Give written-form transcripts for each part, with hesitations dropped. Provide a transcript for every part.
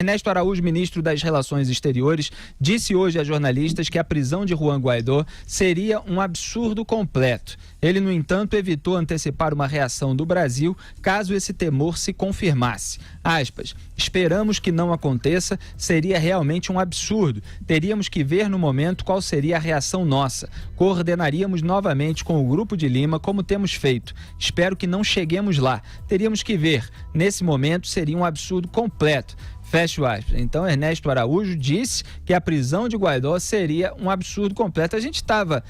Ernesto Araújo, ministro das Relações Exteriores, disse hoje a jornalistas que a prisão de Juan Guaidó seria um absurdo completo. Ele, no entanto, evitou antecipar uma reação do Brasil caso esse temor se confirmasse. Aspas, esperamos que não aconteça, seria realmente um absurdo. Teríamos que ver no momento qual seria a reação nossa. Coordenaríamos novamente com o Grupo de Lima, como temos feito. Espero que não cheguemos lá. Teríamos que ver. Nesse momento, seria um absurdo completo. Fecha o aspas. Então, Ernesto Araújo disse que a prisão de Guaidó seria um absurdo completo. A gente estava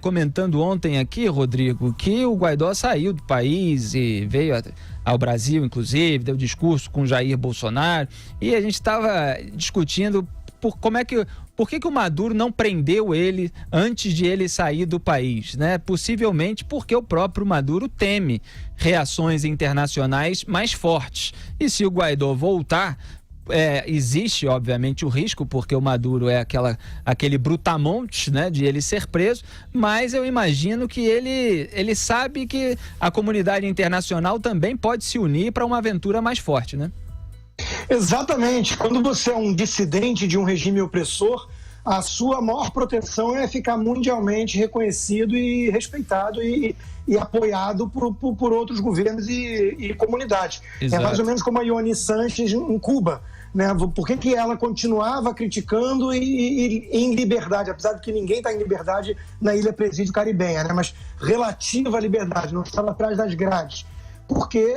comentando ontem aqui, Rodrigo, que o Guaidó saiu do país e veio ao Brasil, inclusive, deu discurso com Jair Bolsonaro, e a gente estava discutindo por que o Maduro não prendeu ele antes de ele sair do país, né? Possivelmente porque o próprio Maduro teme reações internacionais mais fortes. E se o Guaidó voltar, existe, obviamente, o risco, porque o Maduro é aquele brutamontes, né, de ele ser preso, mas eu imagino que ele sabe que a comunidade internacional também pode se unir para uma aventura mais forte, né? Exatamente. Quando você é um dissidente de um regime opressor, a sua maior proteção é ficar mundialmente reconhecido e respeitado e apoiado por outros governos e comunidades. Exato. É mais ou menos como a Ione Sanches em Cuba, né? Por que ela continuava criticando e em liberdade, apesar de que ninguém está em liberdade na Ilha Presídio Caribenha, né? Mas relativa à liberdade, não estava atrás das grades. Porque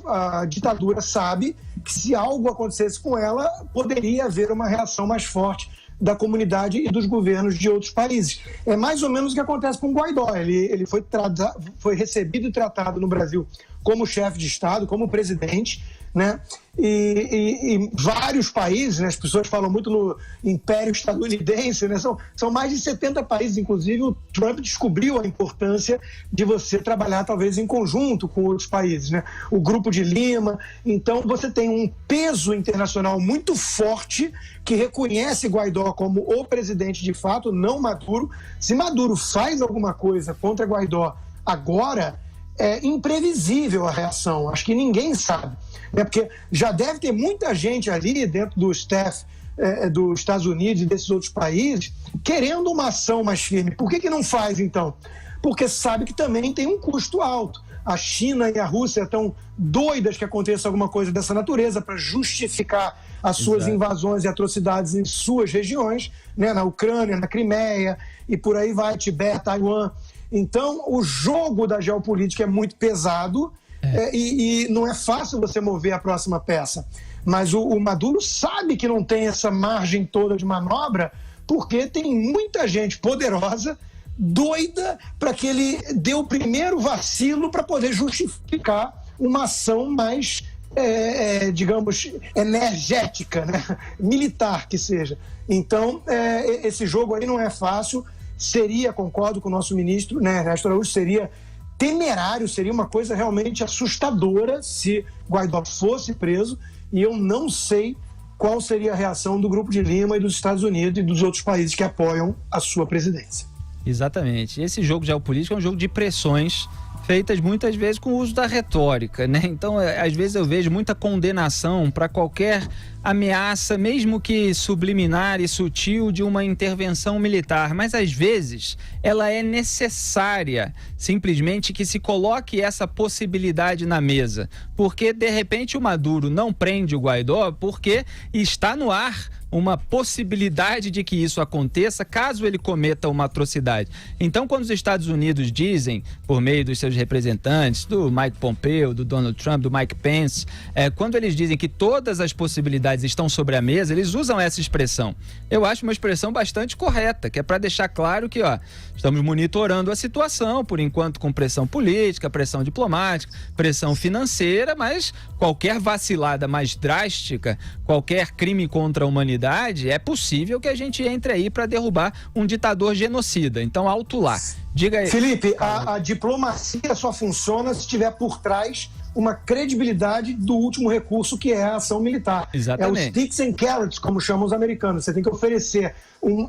a ditadura sabe que se algo acontecesse com ela, poderia haver uma reação mais forte da comunidade e dos governos de outros países. É mais ou menos o que acontece com o Guaidó. Ele foi recebido e tratado no Brasil como chefe de Estado, como presidente, né? E vários países, né? As pessoas falam muito no Império Estadunidense, né? São mais de 70 países, inclusive o Trump descobriu a importância de você trabalhar talvez em conjunto com outros países, né? O Grupo de Lima. Então você tem um peso internacional muito forte que reconhece Guaidó como o presidente de fato, não Maduro. Se Maduro faz alguma coisa contra Guaidó agora, é imprevisível a reação, acho que ninguém sabe, né? Porque já deve ter muita gente ali dentro do staff dos Estados Unidos e desses outros países querendo uma ação mais firme. Por que não faz então? Porque sabe que também tem um custo alto. A China e a Rússia estão doidas que aconteça alguma coisa dessa natureza para justificar as suas invasões e atrocidades em suas regiões, né? Na Ucrânia, na Crimeia e por aí vai, Tibete, Taiwan. Então, o jogo da geopolítica é muito pesado e não é fácil você mover a próxima peça. Mas o Maduro sabe que não tem essa margem toda de manobra porque tem muita gente poderosa, doida, para que ele dê o primeiro vacilo para poder justificar uma ação mais, digamos, energética, né? Militar que seja. Então, esse jogo aí não é fácil. Seria, concordo com o nosso ministro, né, Ernesto Araújo, seria temerário, seria uma coisa realmente assustadora se Guaidó fosse preso, e eu não sei qual seria a reação do Grupo de Lima e dos Estados Unidos e dos outros países que apoiam a sua presidência. Exatamente. Esse jogo geopolítico é um jogo de pressões feitas muitas vezes com o uso da retórica, né? Então, às vezes eu vejo muita condenação para qualquer ameaça, mesmo que subliminar e sutil, de uma intervenção militar, mas às vezes ela é necessária, simplesmente que se coloque essa possibilidade na mesa, porque de repente o Maduro não prende o Guaidó porque está no ar uma possibilidade de que isso aconteça caso ele cometa uma atrocidade. Então, quando os Estados Unidos dizem, por meio dos seus representantes, do Mike Pompeo, do Donald Trump, do Mike Pence, quando eles dizem que todas as possibilidades estão sobre a mesa, eles usam essa expressão. Eu acho uma expressão bastante correta, que é para deixar claro que, estamos monitorando a situação, por enquanto com pressão política, pressão diplomática, pressão financeira, mas qualquer vacilada mais drástica, qualquer crime contra a humanidade, é possível que a gente entre aí para derrubar um ditador genocida. Então, alto lá. Diga aí. Felipe, a diplomacia só funciona se tiver por trás uma credibilidade do último recurso, que é a ação militar. Exatamente. É o sticks and carrots, como chamam os americanos. Você tem que oferecer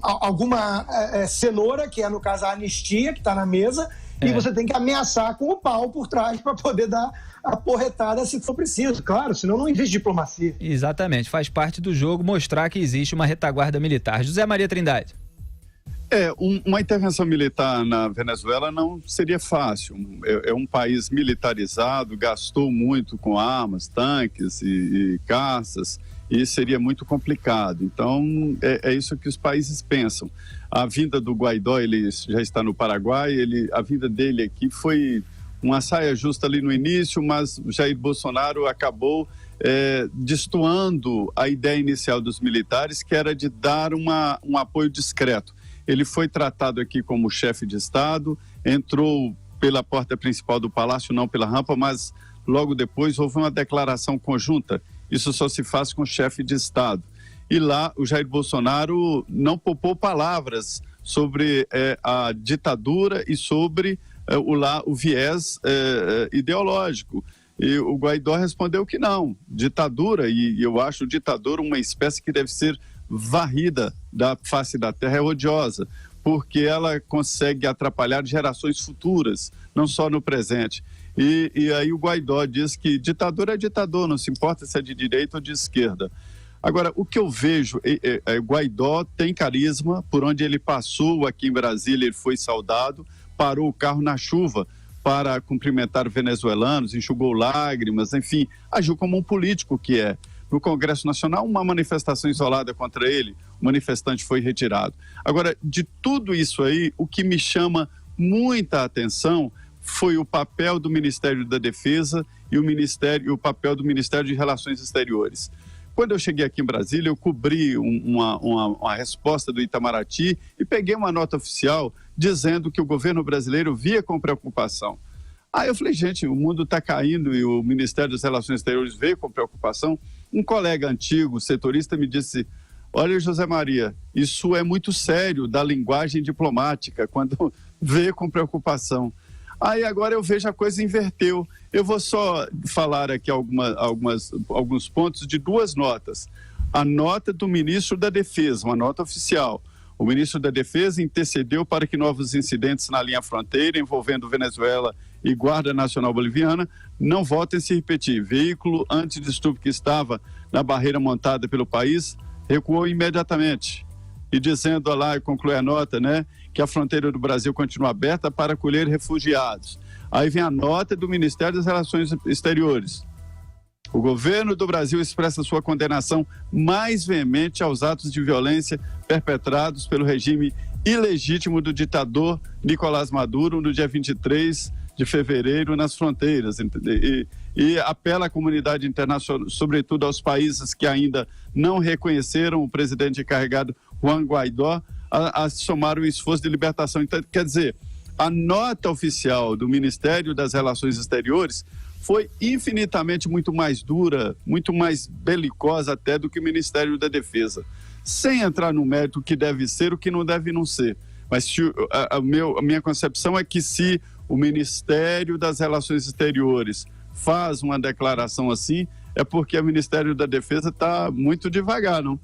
alguma cenoura, que é, no caso, a anistia, que está na mesa, e você tem que ameaçar com o pau por trás para poder dar a porretada se for preciso. Claro, senão não existe diplomacia. Exatamente, faz parte do jogo mostrar que existe uma retaguarda militar. José Maria Trindade. Uma intervenção militar na Venezuela não seria fácil. É um país militarizado, gastou muito com armas, tanques e caças, e seria muito complicado. Então, é isso que os países pensam. A vinda do Guaidó, ele já está no Paraguai, a vinda dele aqui foi uma saia justa ali no início, mas Jair Bolsonaro acabou destoando a ideia inicial dos militares, que era de dar um apoio discreto. Ele foi tratado aqui como chefe de Estado, entrou pela porta principal do palácio, não pela rampa, mas logo depois houve uma declaração conjunta. Isso só se faz com chefe de Estado. E lá o Jair Bolsonaro não poupou palavras sobre a ditadura e sobre o viés ideológico. E o Guaidó respondeu que não. Ditadura, e eu acho ditadura uma espécie que deve ser varrida da face da terra, é odiosa, porque ela consegue atrapalhar gerações futuras, não só no presente. E aí o Guaidó diz que ditador é ditador, não se importa se é de direita ou de esquerda. Agora, o que eu vejo, Guaidó tem carisma, por onde ele passou aqui em Brasília, ele foi saudado, parou o carro na chuva para cumprimentar venezuelanos, enxugou lágrimas, enfim, agiu como um político que é. No Congresso Nacional, uma manifestação isolada contra ele, o manifestante foi retirado. Agora, de tudo isso aí, o que me chama muita atenção foi o papel do Ministério da Defesa e o papel do Ministério de Relações Exteriores. Quando eu cheguei aqui em Brasília, eu cobri uma resposta do Itamaraty e peguei uma nota oficial dizendo que o governo brasileiro via com preocupação. Aí eu falei, gente, o mundo está caindo e o Ministério das Relações Exteriores veio com preocupação. Um colega antigo, setorista, me disse, olha, José Maria, isso é muito sério da linguagem diplomática, quando vê com preocupação. Aí agora eu vejo a coisa inverteu. Eu vou só falar aqui alguns pontos de duas notas. A nota do ministro da Defesa, uma nota oficial. O ministro da Defesa intercedeu para que novos incidentes na linha fronteira envolvendo Venezuela e Guarda Nacional Boliviana não voltem a se repetir. Veículo antidistúrbio que estava na barreira montada pelo país recuou imediatamente. E dizendo lá, e conclui a nota, né, que a fronteira do Brasil continua aberta para acolher refugiados. Aí vem a nota do Ministério das Relações Exteriores. O governo do Brasil expressa sua condenação mais veemente aos atos de violência perpetrados pelo regime ilegítimo do ditador Nicolás Maduro no dia 23 de fevereiro nas fronteiras. E apela à comunidade internacional, sobretudo aos países que ainda não reconheceram o presidente encarregado Juan Guaidó, a somar o esforço de libertação. Então, quer dizer, a nota oficial do Ministério das Relações Exteriores foi infinitamente muito mais dura, muito mais belicosa até do que o Ministério da Defesa. Sem entrar no mérito que deve ser, o que não deve não ser. Mas a minha concepção é que se o Ministério das Relações Exteriores faz uma declaração assim, é porque o Ministério da Defesa está muito devagar, não?